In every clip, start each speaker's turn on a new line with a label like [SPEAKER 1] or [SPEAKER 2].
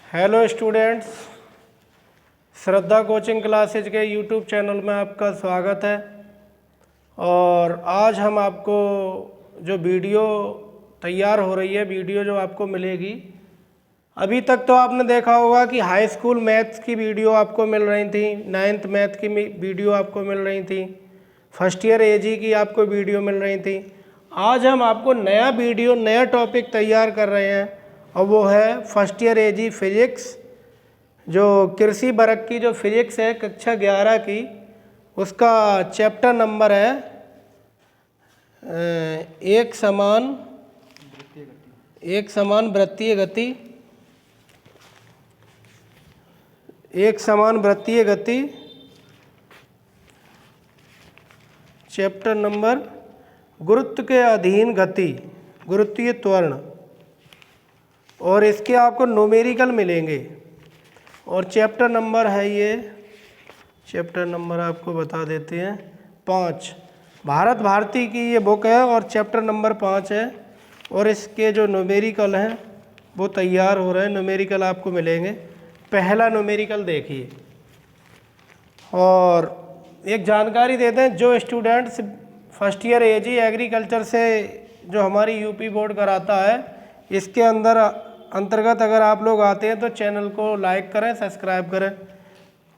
[SPEAKER 1] Hello students, श्रद्धा coaching classes के YouTube channel में आपका स्वागत है। और आज हम आपको जो वीडियो तैयार हो रही है, वीडियो जो आपको मिलेगी, अभी तक तो आपने देखा होगा कि हाई स्कूल मैथ्स की वीडियो आपको मिल रही थी, 9th मैथ की वीडियो आपको मिल रही थी, फर्स्ट ईयर एजी की आपको वीडियो मिल रही थी। आज हम आपको नया वीडियो, नया टॉपिक तैयार कर रहे हैं और वो है फर्स्ट ईयर एजी फिजिक्स, जो कृषि वर्ग की जो फिजिक्स है कक्षा 11 की, उसका चैप्टर नंबर है एक समान वृत्तीय गति। एक समान वृत्तीय गति, चैप्टर नंबर गुरुत्व के अधीन गति, गुरुत्वीय त्वरण। और इसके आपको न्यूमेरिकल मिलेंगे। और चैप्टर नंबर है ये, चैप्टर नंबर आपको बता देते हैं 5। भारत भारती की ये बुक है और चैप्टर नंबर 5 है। और इसके जो न्यूमेरिकल हैं वो तैयार हो रहे हैं, न्यूमेरिकल आपको मिलेंगे। पहला न्यूमेरिकल देखिए। और एक जानकारी देते हैं, जो स्टूडेंट्स फर्स्ट ईयर एजी एग्रीकल्चर से जो हमारी यूपी बोर्ड कराता है, इसके अंतर्गत अगर आप लोग आते हैं तो चैनल को लाइक करें, सब्सक्राइब करें,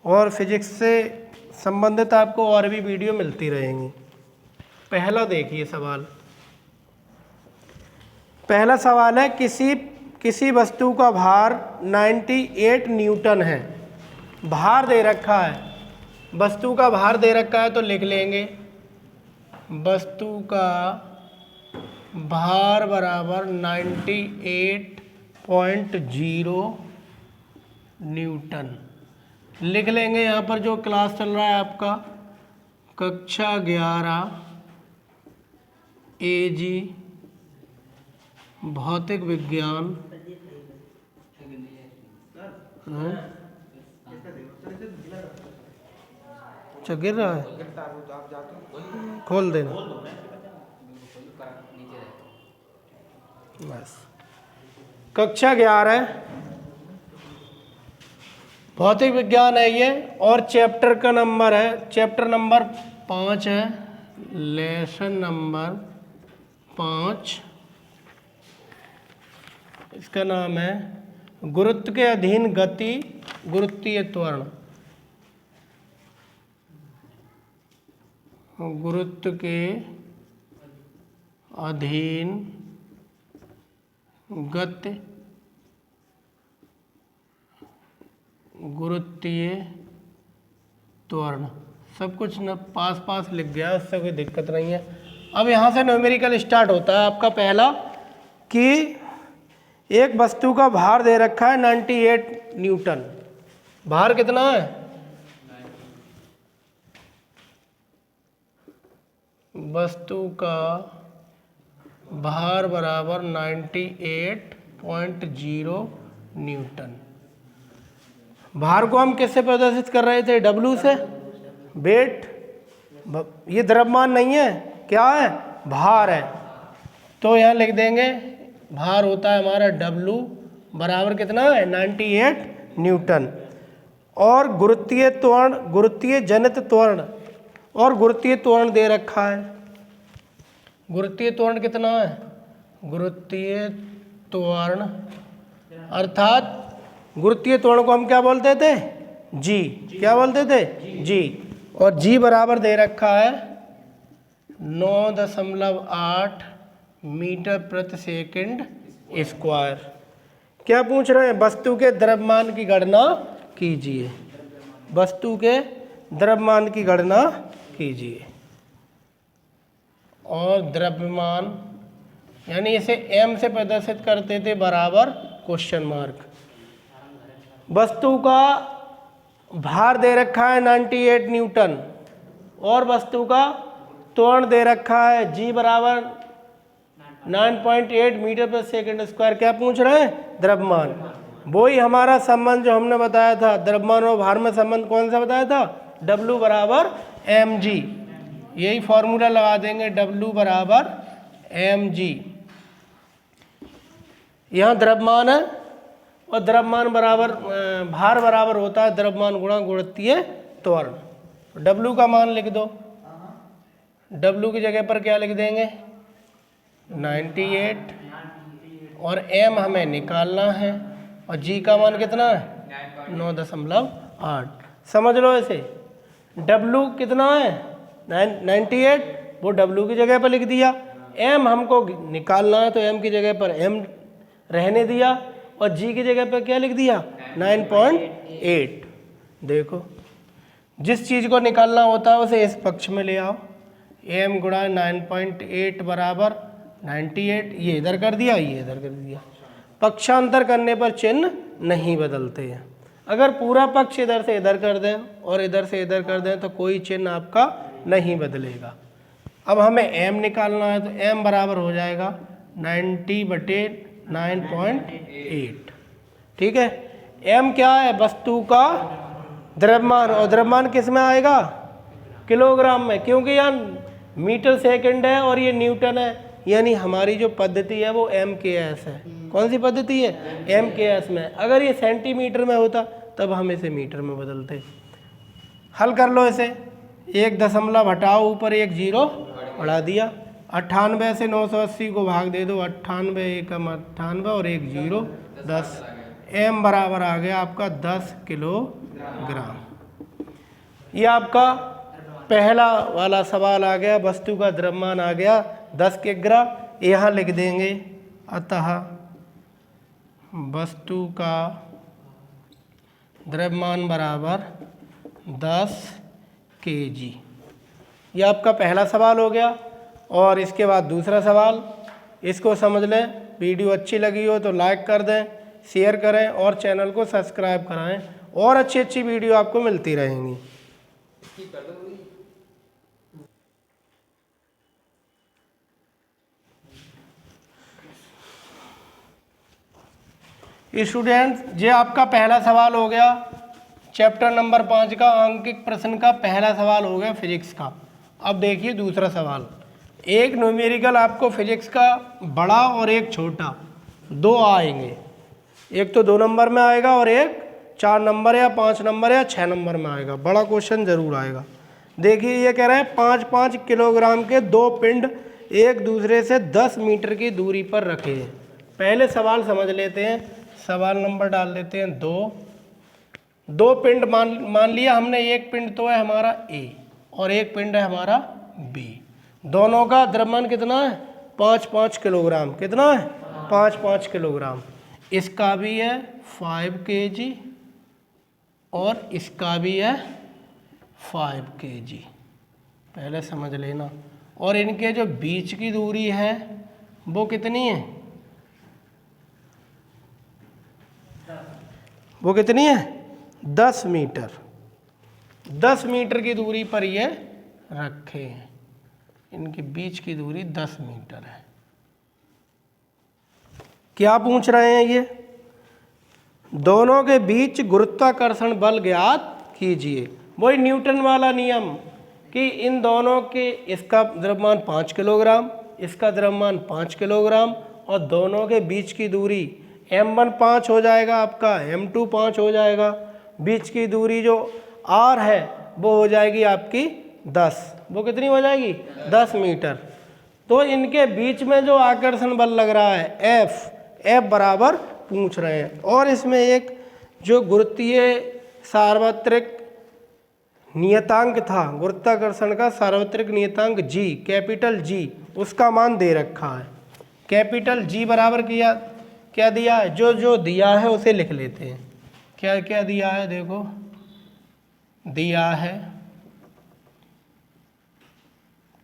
[SPEAKER 1] और फिजिक्स से संबंधित आपको और भी वीडियो मिलती रहेंगी। पहला देखिए सवाल। पहला सवाल है, किसी वस्तु का भार 98 न्यूटन है। भार दे रखा है, वस्तु का भार दे रखा है तो लिख लेंगे वस्तु का भार बराबर 98.0 न्यूटन लिख लेंगे। यहाँ पर जो क्लास चल रहा है आपका कक्षा 11 एजी भौतिक विज्ञान, अच्छा गिर रहा है, खोल देना बस। कक्षा 11 भौतिक विज्ञान है ये, और चैप्टर का नंबर है, चैप्टर नंबर 5 है, लेसन नंबर 5। इसका नाम है गुरुत्व के अधीन गति, गुरुत्वीय त्वरण। गुरुत्व के अधीन गति, गुरुत्वीय त्वरण। सब कुछ न पास लिख गया, उससे कोई दिक्कत नहीं है। अब यहाँ से न्यूमेरिकल स्टार्ट होता है आपका पहला, कि एक वस्तु का भार दे रखा है 98 न्यूटन। भार कितना है? वस्तु का भार बराबर 98.0 न्यूटन। भार को हम किससे प्रदर्शित कर रहे थे? W से। वेट, ये द्रव्यमान नहीं है, क्या है? भार है। तो यहाँ लिख देंगे भार होता है हमारा W बराबर कितना है? 98 न्यूटन। और गुरुत्वीय त्वरण, गुरुत्वीय जनित त्वरण, और गुरुत्वीय त्वरण दे रखा है। गुरुत्वीय त्वरण कितना है? गुरुत्वीय त्वरण अर्थात गुरुत्वीय त्वरण को हम क्या बोलते थे? जी। क्या बोलते थे? जी। और जी बराबर दे रखा है 9.8 मीटर प्रति सेकंड स्क्वायर। क्या पूछ रहे हैं? वस्तु के द्रव्यमान की गणना कीजिए। वस्तु के द्रव्यमान की गणना कीजिए। और द्रव्यमान यानी इसे m से प्रदर्शित करते थे, बराबर क्वेश्चन मार्क। वस्तु का भार दे रखा है 98 न्यूटन, और वस्तु का त्वरण दे रखा है g बराबर 9.8 मीटर प्रति सेकंड स्क्वायर। क्या पूछ रहे हैं? द्रव्यमान। वही हमारा संबंध जो हमने बताया था, द्रव्यमान और भार में संबंध कौन सा बताया था? W बराबर mg। यही फॉर्मूला लगा देंगे, W बराबर mg। यहाँ द्रव्यमान है और द्रव्यमान बराबर भार बराबर होता है द्रव्यमान गुणा गुणितीय त्वरण। W का मान लिख दो, W की जगह पर क्या लिख देंगे 98 और M हमें निकालना है और G का मान कितना है 9.8। समझ लो ऐसे, W कितना है 98, वो W की जगह पर लिख दिया, M हमको निकालना है तो M की जगह पर M रहने दिया और G की जगह पर क्या लिख दिया 9.8। देखो जिस चीज़ को निकालना होता है उसे इस पक्ष में ले आओ, M गुणा 9.8 बराबर 98, ये इधर कर दिया ये इधर कर दिया। पक्षांतर करने पर चिन्ह नहीं बदलते हैं। अगर पूरा पक्ष इधर से इधर कर दें और इधर से इधर कर दें तो कोई चिन्ह आपका नहीं बदलेगा। अब हमें M निकालना है तो M बराबर हो जाएगा 90/9.8। ठीक है, M क्या है वस्तु का द्रव्यमान और द्रव्यमान किस में आएगा किलोग्राम में, क्योंकि यहाँ मीटर सेकंड है और ये न्यूटन है, यानी हमारी जो पद्धति है वो MKS है। कौन सी पद्धति है MKS में। अगर ये सेंटीमीटर में होता तब हम इसे मीटर में बदलते। हल कर लो इसे, 1 दशमलव हटाओ ऊपर 1 0 बढ़ा दिया, 98 से 980 को भाग दे दो, 98 एकम 98 और 1 0 10। M बराबर आ गया आपका 10 किलोग्राम। ये आपका पहला वाला सवाल आ गया, वस्तु का द्रव्यमान आ गया 10 किग्रा। यहाँ लिख देंगे अतः वस्तु का द्रव्यमान बराबर 10 kg। ये आपका पहला सवाल हो गया। और इसके बाद दूसरा सवाल, इसको समझ लें। वीडियो अच्छी लगी हो तो लाइक कर दें, शेयर करें और चैनल को सब्सक्राइब कराएं और अच्छी अच्छी वीडियो आपको मिलती रहेंगी। स्टूडेंट्स, ये आपका पहला सवाल हो गया चैप्टर नंबर 5 का अंकित प्रश्न का पहला सवाल हो गया फिजिक्स का। अब देखिए दूसरा सवाल, एक न्यूमेरिकल आपको फिजिक्स का बड़ा और एक छोटा दो आएंगे, एक तो 2 नंबर में आएगा और एक 4 नंबर या 5 नंबर या 6 नंबर में आएगा। बड़ा क्वेश्चन जरूर आएगा। देखिए ये कह रहे हैं 5-5 किलोग्राम के 2 पिंड एक दूसरे से 10 मीटर की दूरी पर रखे हैं। पहले सवाल समझ लेते हैं। सवाल नंबर डाल देते हैं 2 पिंड मान लिया हमने, एक पिंड तो है हमारा A और एक पिंड है हमारा B। दोनों का द्रव्यमान कितना है 5-5 किलोग्राम। कितना है 5-5 किलोग्राम। इसका भी है 5 kg और इसका भी है 5 kg, पहले समझ लेना। और इनके जो बीच की दूरी है वो कितनी है, वो कितनी है 10 मीटर। 10 मीटर की दूरी पर ये रखे हैं। इनके बीच की दूरी 10 मीटर है। क्या पूछ रहे हैं ये, दोनों के बीच गुरुत्वाकर्षण बल ज्ञात कीजिए। वही न्यूटन वाला नियम कि इन दोनों के, इसका द्रव्यमान 5 किलोग्राम, इसका द्रव्यमान 5 किलोग्राम और दोनों के बीच की दूरी M1 5 हो जाएगा आपका, M2 5 हो जाएगा। बीच की दूरी जो R है वो हो जाएगी आपकी 10। वो कितनी हो जाएगी 10 मीटर। तो इनके बीच में जो आकर्षण बल लग रहा है F बराबर पूछ रहे हैं। और इसमें एक जो गुरुत्वीय सार्वत्रिक नियतांक था, गुरुत्वाकर्षण का सार्वत्रिक नियतांक G, कैपिटल G, उसका मान दे रखा है। कैपिटल G बराबर क्या दिया है, जो दिया है उसे लिख लेते हैं। क्या क्या दिया है, देखो दिया है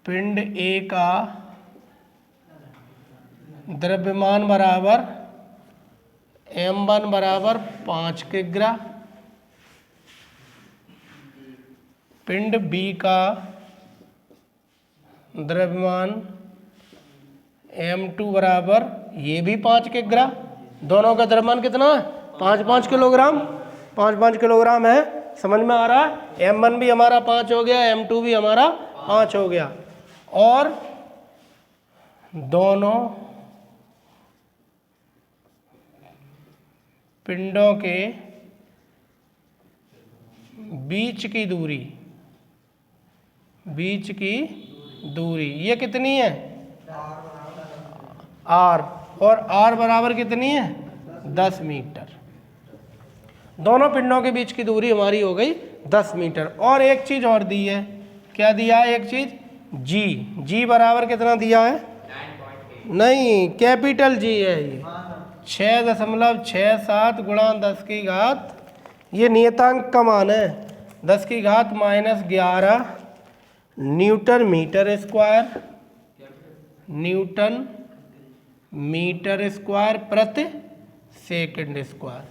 [SPEAKER 1] पिंड A का द्रव्यमान बराबर M1 बराबर 5 किग्रा, पिंड B का द्रव्यमान M2 बराबर ये भी 5 किग्रा। दोनों का द्रव्यमान कितना है 5-5 किलोग्राम। 5-5 किलोग्राम है, समझ में आ रहा है। M1 भी हमारा 5 हो गया, M2 भी हमारा 5 हो गया। और दोनों पिंडों के बीच की दूरी ये कितनी है r, और r बराबर कितनी है 10 मीटर। दोनों पिंडों के बीच की दूरी हमारी हो गई 10 मीटर। और एक चीज और दी है, क्या दिया है एक चीज, g बराबर कितना दिया है, नहीं कैपिटल G है ये 6.67 गुणा 10 की घात, ये नियतांक का मान है 10 की घात -11 न्यूटन मीटर स्क्वायर प्रति सेकंड स्क्वायर।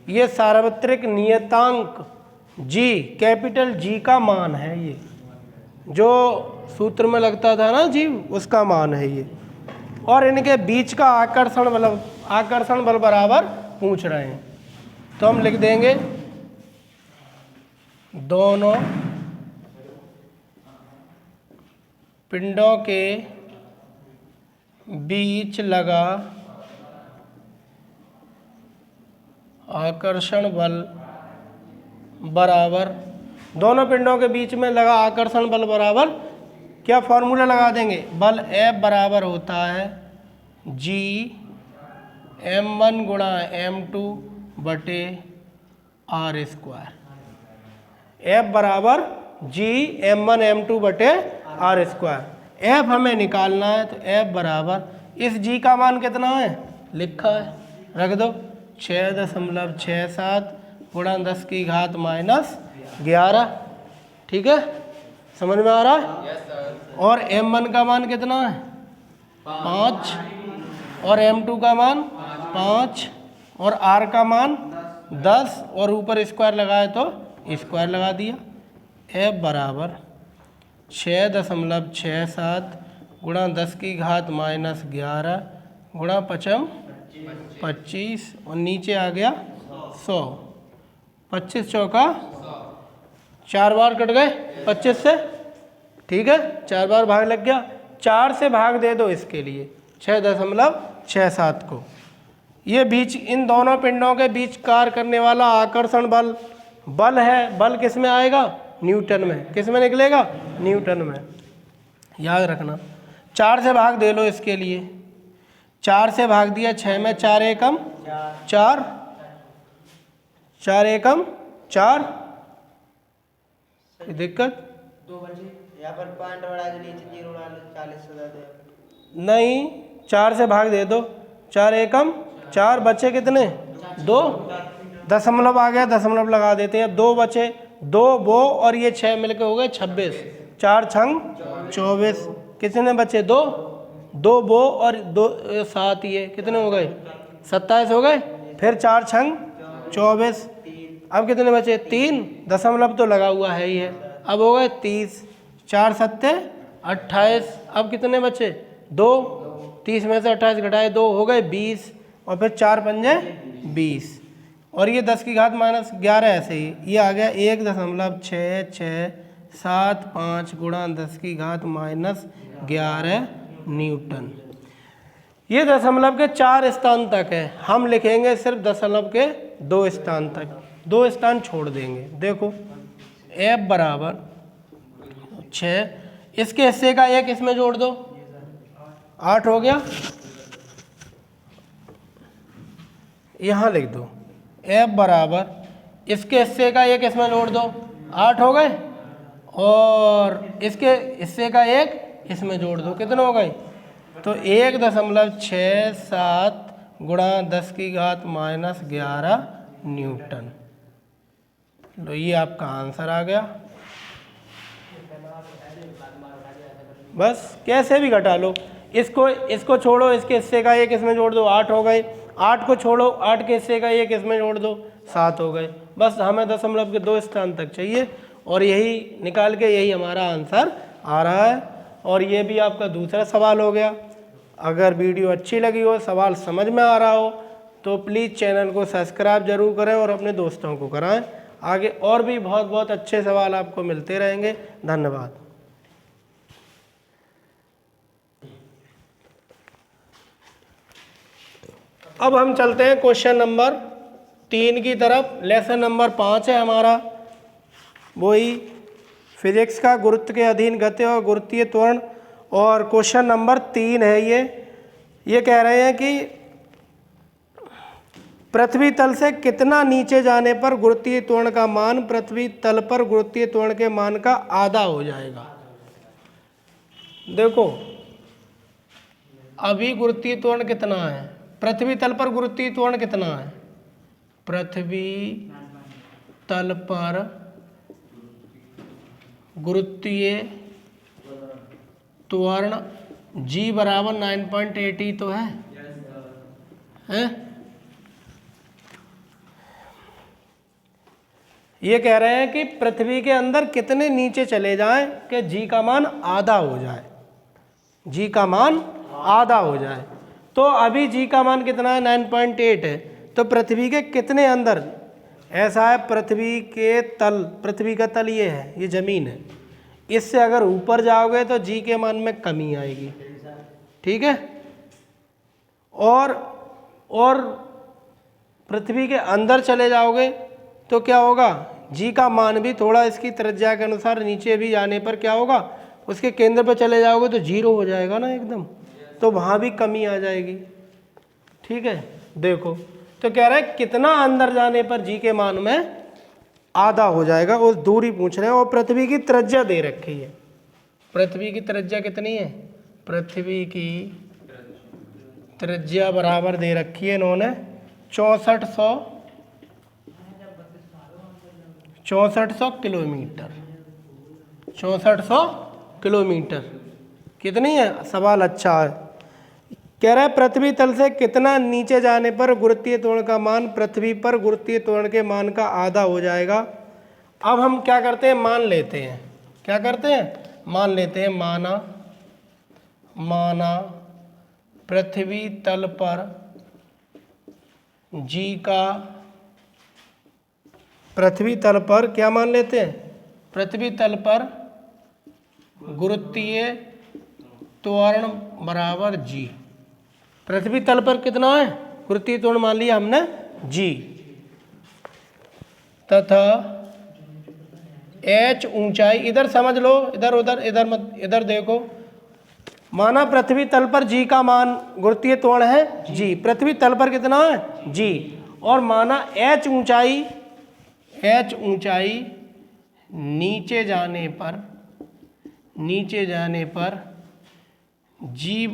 [SPEAKER 1] ये सार्वत्रिक नियतांक G, कैपिटल G का मान है, ये जो सूत्र में लगता था ना G, उसका मान है ये। और इनके बीच का आकर्षण बल बराबर पूछ रहे हैं, तो हम लिख देंगे दोनों पिंडों के बीच लगा आकर्षण बल बराबर, दोनों पिंडों के बीच में लगा आकर्षण बल बराबर, क्या फॉर्मूला लगा देंगे, बल F बराबर होता है G m1 गुणा m2 बटे r स्क्वायर। F बराबर G m1 m2 बटे r स्क्वायर। F हमें निकालना है, तो F बराबर, इस G का मान कितना है लिखा है, रख दो 6.67 गुणा 10 की घात -11। ठीक है, समझ में आ रहा है।
[SPEAKER 2] Yes sir.
[SPEAKER 1] और m1 का मान कितना है 5, और m2 का मान 5, और r का मान 10, और ऊपर स्क्वायर लगाए तो स्क्वायर लगा दिया। F बराबर 6.67 गुणा 10 की घात -11 गुणा 5 25, और नीचे आ गया 100, 25 चौका 4 बार कट गए 25 से, ठीक है 4 बार भाग लग गया, 4 से भाग दे दो इसके लिए 6.67 को। ये बीच, इन दोनों पिंडों के बीच कार्य करने वाला आकर्षण बल है, बल किस में आएगा न्यूटन में, किस में निकलेगा न्यूटन में, याद रखना। 4 से भाग दे लो इसके लिए, 4 से भाग दिया 6 में, 4 एकम 4, 4 एकम 4, दिक्कत
[SPEAKER 3] 2 बचे यहाँ पर पॉइंट बढ़ा के नीचे 0 डाल 40 से दे
[SPEAKER 1] नहीं, 4 से भाग दे दो, 4 एकम 4, बचे कितने 2, दशमलव आ गया, दशमलव लगा देते हैं, 2 बचे, 2 वो और ये 6 मिलके हो गए 26, 4 छंग 24, कितने बचे 2, 2 वो और 2 7, ये कितने हो गए 27 हो गए, फिर 4 छंग 24, अब कितने बचे 3, दशमलव तो लगा हुआ है ही है, अब हो गए 30, 4 सत्ते 28, अब कितने बचे 2, 30 में से 28 घटाए 2 हो गए 20, और फिर 4 पंजे 20, और ये 10 की घात -11 ऐसे ही, ये आ गया 1.6675 गुणा 10 की घात -11 न्यूटन। ये दशमलव के 4 स्थान तक है, हम लिखेंगे सिर्फ दशमलव के 2 स्थान तक, 2 स्थान छोड़ देंगे। देखो F बराबर 6, इसके हिस्से का 1 इसमें जोड़ दो 8 हो गया, यहाँ लिख दो F बराबर, इसके हिस्से का 1 इसमें जोड़ दो 8 हो गए, और इसके हिस्से का 1 इसमें जोड़ दो, कितने हो गए, तो 1.67 गुणा 10 की घात -11 न्यूटन। लो ये आपका आंसर आ गया। बस कैसे भी घटा लो, इसको छोड़ो, इसके हिस्से का 1 इसमें जोड़ दो 8 हो गए, 8 को छोड़ो, 8 के हिस्से का 1 इसमें जोड़ दो 7 हो गए। बस हमें दशमलव के 2 स्थान तक चाहिए, और यही निकाल के यही हमारा आंसर आ रहा है। और ये भी आपका दूसरा सवाल हो गया। अगर वीडियो अच्छी लगी हो, सवाल समझ में आ रहा हो, तो प्लीज़ चैनल को सब्सक्राइब जरूर करें और अपने दोस्तों को कराएं। आगे और भी बहुत बहुत अच्छे सवाल आपको मिलते रहेंगे। धन्यवाद। अब हम चलते हैं क्वेश्चन नंबर 3 की तरफ। लेसन नंबर 5 है हमारा, वही फिजिक्स का, गुरुत्व के अधीन गति और गुरुत्वीय त्वरण। और क्वेश्चन नंबर 3 है ये कह रहे हैं कि पृथ्वी तल से कितना नीचे जाने पर गुरुत्वीय त्वरण का मान पृथ्वी तल पर गुरुत्वीय त्वरण के मान का आधा हो जाएगा। देखो अभी गुरुत्वीय त्वरण कितना है, पृथ्वी तल पर गुरुत्वीय त्वरण कितना है, पृथ्वी तल पर गुरुत्वीय त्वरण G बराबर 9.80 तो है, हैं? ये कह रहे हैं कि पृथ्वी के अंदर कितने नीचे चले जाएं कि G का मान आधा हो जाए, G का मान आधा हो जाए। तो अभी G का मान कितना है, 9.8 है। तो पृथ्वी के कितने अंदर, ऐसा है पृथ्वी के तल, पृथ्वी का तल ये है, ये जमीन है, इससे अगर ऊपर जाओगे तो G के मान में कमी आएगी, ठीक है। और पृथ्वी के अंदर चले जाओगे तो क्या होगा, G का मान भी थोड़ा इसकी त्रिज्या के अनुसार नीचे भी जाने पर क्या होगा, उसके केंद्र पर चले जाओगे तो 0 हो जाएगा ना एकदम, तो वहाँ भी कमी आ जाएगी, ठीक है। देखो तो कह रहा है कितना अंदर जाने पर G के मान में आधा हो जाएगा, उस दूरी पूछ रहे हैं। और पृथ्वी की त्रिज्या दे रखी है, पृथ्वी की त्रिज्या कितनी है, पृथ्वी की त्रिज्या बराबर दे रखी है इन्होंने 6400 किलोमीटर, 6400 किलोमीटर। कितनी है, सवाल अच्छा है। कह रहा है पृथ्वी तल से कितना नीचे जाने पर गुरुत्वीय त्वरण का मान पृथ्वी पर गुरुत्वीय त्वरण के मान का आधा हो जाएगा। अब हम क्या करते हैं, मान लेते हैं, क्या करते हैं, मान लेते हैं। माना पृथ्वी तल पर G का, पृथ्वी तल पर क्या मान लेते हैं, पृथ्वी तल पर गुरुत्वीय त्वरण बराबर G। पृथ्वी तल पर कितना है, गुरुत्वीय त्वरण मान लिया हमने G, तथा H ऊंचाई, इधर समझ लो, इधर उधर इधर मत, इधर देखो। माना पृथ्वी तल पर G का मान, गुरुत्वीय त्वरण है G, पृथ्वी तल पर कितना है G, और माना H ऊंचाई नीचे जाने पर G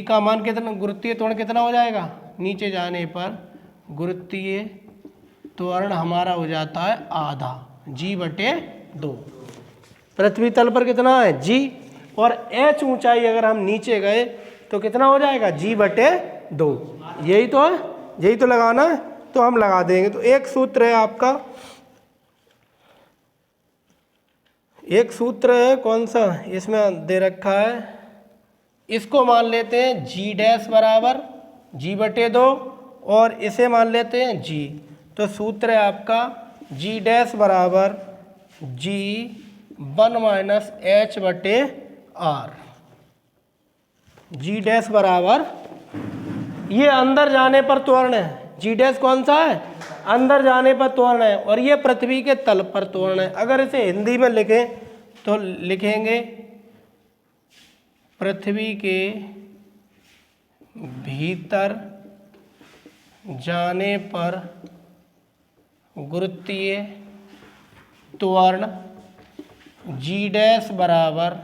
[SPEAKER 1] का मान कितना, गुरुत्वीय त्वरण कितना हो जाएगा, नीचे जाने पर गुरुत्वीय त्वरण हमारा हो जाता है आधा, G/2। पृथ्वी तल पर कितना है G, और H ऊंचाई अगर हम नीचे गए तो कितना हो जाएगा, G/2। यही तो है, यही तो लगाना है, तो हम लगा देंगे। तो एक सूत्र है आपका, एक सूत्र है, कौन सा, इसमें दे रखा है, इसको मान लेते हैं G' बराबर G/2 और इसे मान लेते हैं G। तो सूत्र है आपका G' बराबर G1 - H/R। G' बराबर, ये अंदर जाने पर त्वरण है, G' कौन सा है, अंदर जाने पर त्वरण है, और ये पृथ्वी के तल पर त्वरण है। अगर इसे हिंदी में लिखें तो लिखेंगे पृथ्वी के भीतर जाने पर गुरुत्वीय त्वरण G' बराबर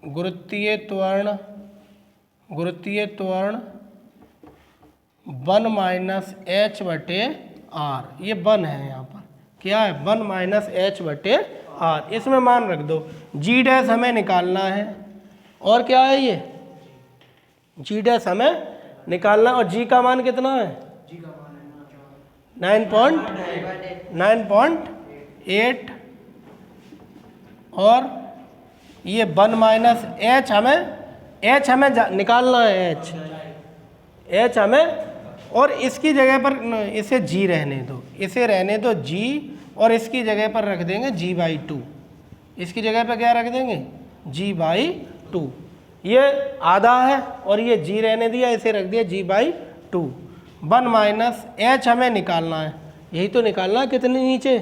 [SPEAKER 1] गुरुत्वीय त्वरण 1 - H/R। ये 1 है, यहाँ पर क्या है, 1 - H/R। इसमें मान रख दो। G' हमें निकालना है, और क्या है ये, G' हमें निकालना, और G का मान कितना है, 9.8, और ये 1 - H हमें निकालना है, H हमें, और इसकी जगह पर इसे G रहने दो, इसे रहने दो G, और इसकी जगह पर रख देंगे G/2। इसकी जगह पर क्या रख देंगे, G/2। ये आधा है और ये G रहने दिया, इसे रख दिया G/2 1 माइनस एच हमें निकालना है, यही तो निकालना है, कितनी नीचे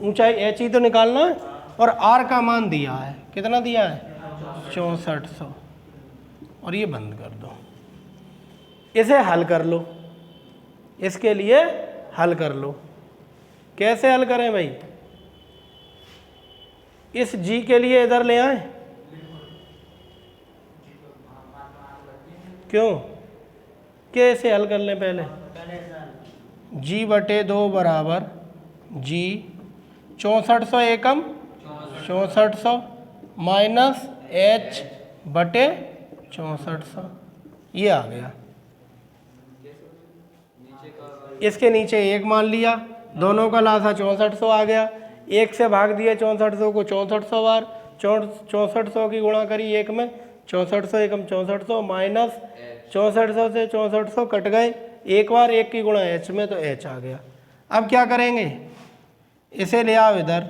[SPEAKER 1] ऊंचाई एच ही तो निकालना है। और आर का मान दिया है, कितना दिया है 6400। और ये बंद कर दो, इसे हल कर लो, इसके लिए हल कर लो। कैसे हल करें भाई? इस जी के लिए इधर ले आए, क्यों? कैसे हल कर लें पहले? जी बटे 2 बराबर जी 6400 एकम 6400 माइनस एच बटे 6400, ये आ गया। इसके नीचे 1 मान लिया, दोनों का लासा 6400 आ गया। 1 से भाग दिए 6400 को 6400 बार, 6400 की गुणा करी 1 में, 6400 एकम 6400 माइनस 6400 से 6400 कट गए, एक बार 1 की गुणा एच में, तो एच आ गया। अब क्या करेंगे? इसे ले आओ इधर,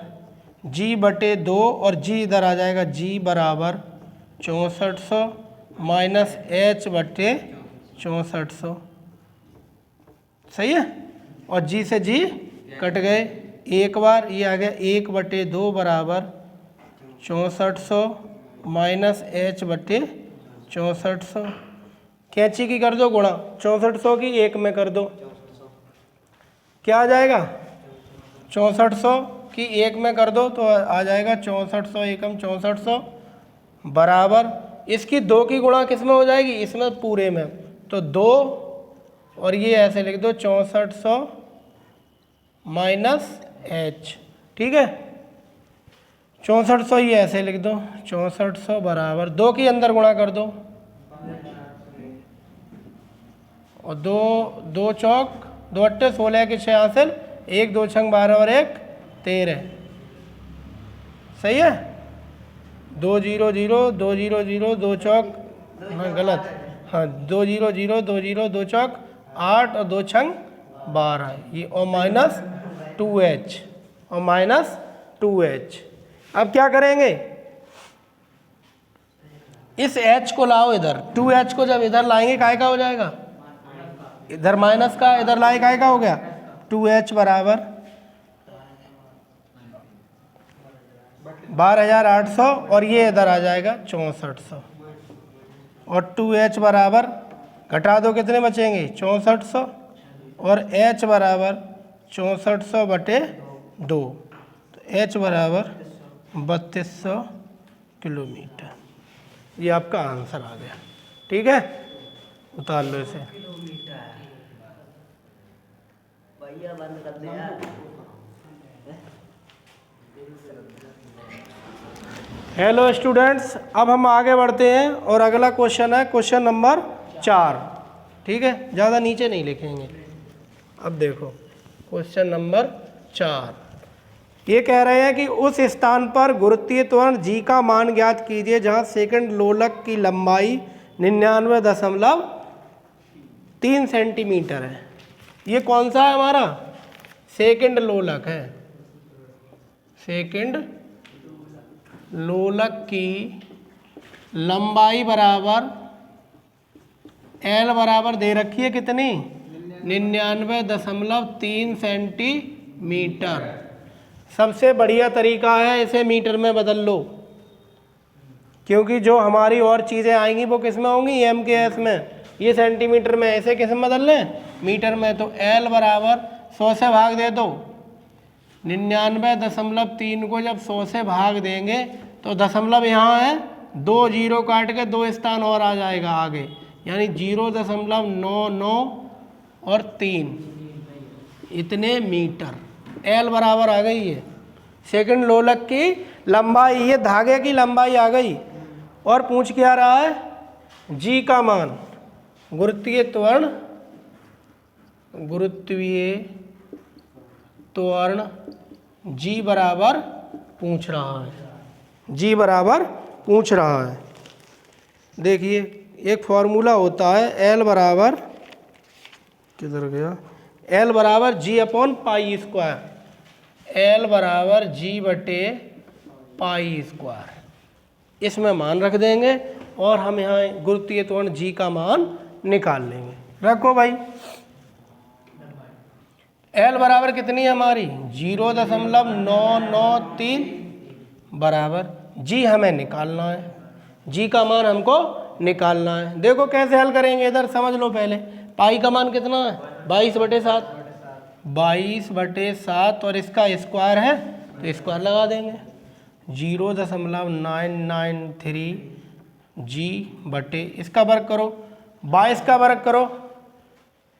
[SPEAKER 1] जी बटे 2 और जी इधर आ जाएगा, जी बराबर 6400 माइनस एच बटे 6400, सही है। और जी से जी कट गए, एक बार ये आ गया 1 बटे 2 बराबर 6400 माइनस एच बटे 6400। कैंची की कर दो गुणा, 6400 की 1 में कर दो, क्या आ जाएगा? 6400 की 1 में कर दो तो आ जाएगा 6400 एकम 6400 बराबर, इसकी 2 की गुणा किस में हो जाएगी? इसमें पूरे में, तो 2, और ये ऐसे लिख दो 6400 माइनस एच, ठीक है। 6400 ये ऐसे लिख दो, 6400 बराबर 2 की अंदर गुणा कर दो, और 2 चौक 2 अट्टे 16 के 6 हासिल, 1 2 छंग 12 और 1 13, सही है। 2 0 0 2 0 0 2 चौक, हाँ गलत, हाँ 2 0 0 2 0 2 चौक 8 और 2 छंग 12, ये और माइनस 2h और माइनस 2h। अब क्या करेंगे? इस h को लाओ इधर, 2h को जब इधर लाएंगे काय का हो जाएगा? इधर माइनस का, इधर लाए काय का हो गया? 2h बराबर 12800, और ये इधर आ जाएगा 6400, और 2h बराबर घटा दो, कितने बचेंगे? 6400, और h बराबर 6400 बटे 2, तो h बराबर 3200 किलोमीटर। ये आपका आंसर आ गया, ठीक है। उतार लो इसे।
[SPEAKER 3] भैया बंद कर दे यार।
[SPEAKER 1] हेलो स्टूडेंट्स, अब हम आगे बढ़ते हैं और अगला क्वेश्चन है क्वेश्चन नंबर 4, ठीक है। ज़्यादा नीचे नहीं लिखेंगे। अब देखो क्वेश्चन नंबर 4, ये कह रहे हैं कि उस स्थान पर गुरुत्वीय त्वरण जी का मान ज्ञात कीजिए जहाँ सेकंड लोलक की लंबाई 99.3 सेंटीमीटर है। ये कौन सा है हमारा? सेकंड लोलक है। सेकंड लोलक की लंबाई बराबर एल बराबर दे रखी है कितनी? 99.3 सेंटीमीटर। सबसे बढ़िया तरीका है इसे मीटर में बदल लो, क्योंकि जो हमारी और चीज़ें आएंगी वो किस में होंगी? एम के एस में। ये सेंटीमीटर में, ऐसे किस में बदल लें? मीटर में। तो एल बराबर 100 से भाग दे दो, 99.3 को जब 100 से भाग देंगे तो दशमलव यहाँ है, 2 जीरो काट के 2 स्थान और आ जाएगा आगे, यानी 0.99 और 3 इतने मीटर। एल बराबर आ गई है सेकंड लोलक की लंबाई, ये धागे की लंबाई आ गई। और पूछ क्या रहा है? जी का मान, गुरुत्वीय त्वरण जी बराबर पूछ रहा है, जी बराबर पूछ रहा है। देखिए एक फॉर्मूला होता है, एल बराबर, किधर गया? एल बराबर जी अपॉन पाई स्क्वायर, एल बराबर जी बटे पाई स्क्वायर। इसमें मान रख देंगे और हम यहाँ गुरुत्वीय त्वरण जी का मान निकाल लेंगे। रखो भाई, एल बराबर कितनी है हमारी 0.993 बराबर जी हमें निकालना है, जी का मान हमको निकालना है। देखो कैसे हल करेंगे, इधर समझ लो पहले। पाई का मान कितना है 22/7, 22/7 और इसका स्क्वायर है तो स्क्वायर लगा देंगे। 0.993 जी बटे इसका वर्ग करो, 22 का वर्ग करो,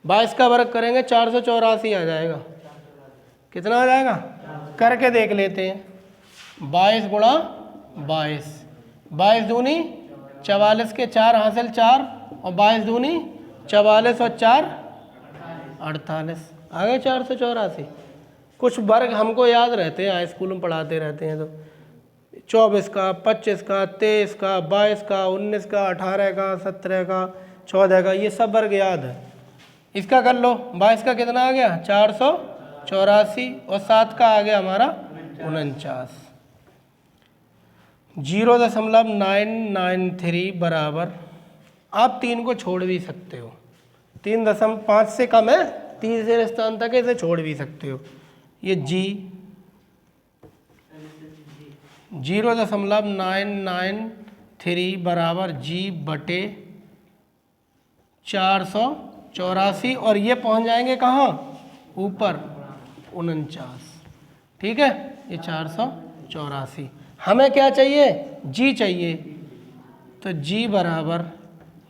[SPEAKER 1] 22 का वर्ग करेंगे 484 आ जाएगा। कितना आ जाएगा करके देख लेते हैं। 22 गुणा 22, 22 दूनी 44 के 4 हासिल 4 और 22 दूनी 44 और 4 48 आ गए 484। कुछ वर्ग हमको याद रहते हैं, हाई स्कूल में पढ़ाते रहते हैं तो 24 का, 25 का, 23 का, 22 का, 19 का, 18 का, 17 का, 14 का, ये सब वर्ग याद है। इसका कर लो, 22 का कितना आ गया 484 और 7 का आ गया हमारा 49। 0.993 बराबर, आप 3 को छोड़ भी सकते हो, 3.5 से कम है, तीसरे स्थान तक इसे छोड़ भी सकते हो। ये जी 0.993 बराबर जी बटे 484 और ये पहुंच जाएंगे कहाँ ऊपर 49। ठीक है, ये 484। हमें क्या चाहिए जी चाहिए, तो जी बराबर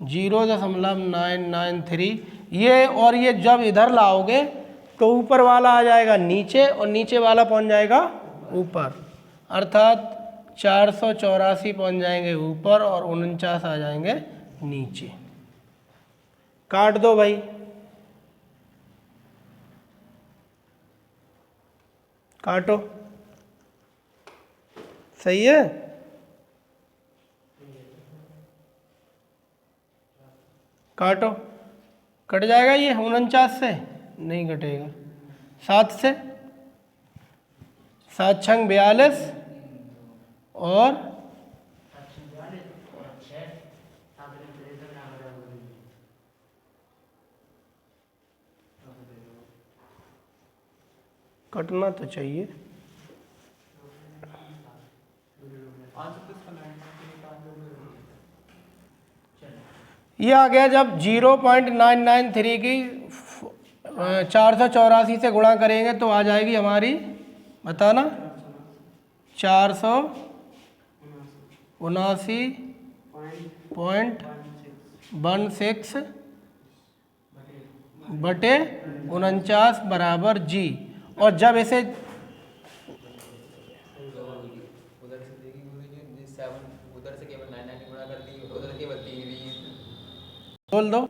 [SPEAKER 1] 0.993 ये, और ये जब इधर लाओगे तो ऊपर वाला आ जाएगा नीचे और नीचे वाला पहुंच जाएगा ऊपर, अर्थात 484 पहुंच जाएंगे ऊपर और 49 आ जाएंगे नीचे। काट दो भाई, काटो, सही है। काटो, कट जाएगा ये 49 से, नहीं कटेगा। 7 से, 7 छंग 42 और 'कटना तो चाहिए। ये आ गया जब 0.993 की 484 से गुणा करेंगे तो आ जाएगी हमारी, बताना 479.16 बटे 49 बराबर जी। और जब इसे बोल दो,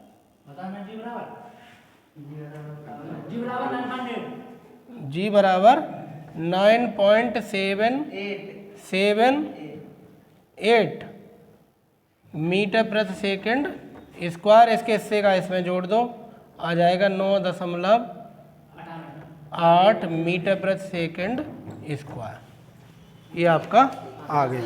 [SPEAKER 1] जी बराबर 9.778 मीटर प्रति सेकंड स्क्वायर। इसके हिस्से का इसमें जोड़ दो, आ जाएगा 9.8 मीटर प्रति सेकंड स्क्वायर। ये आपका आ गया।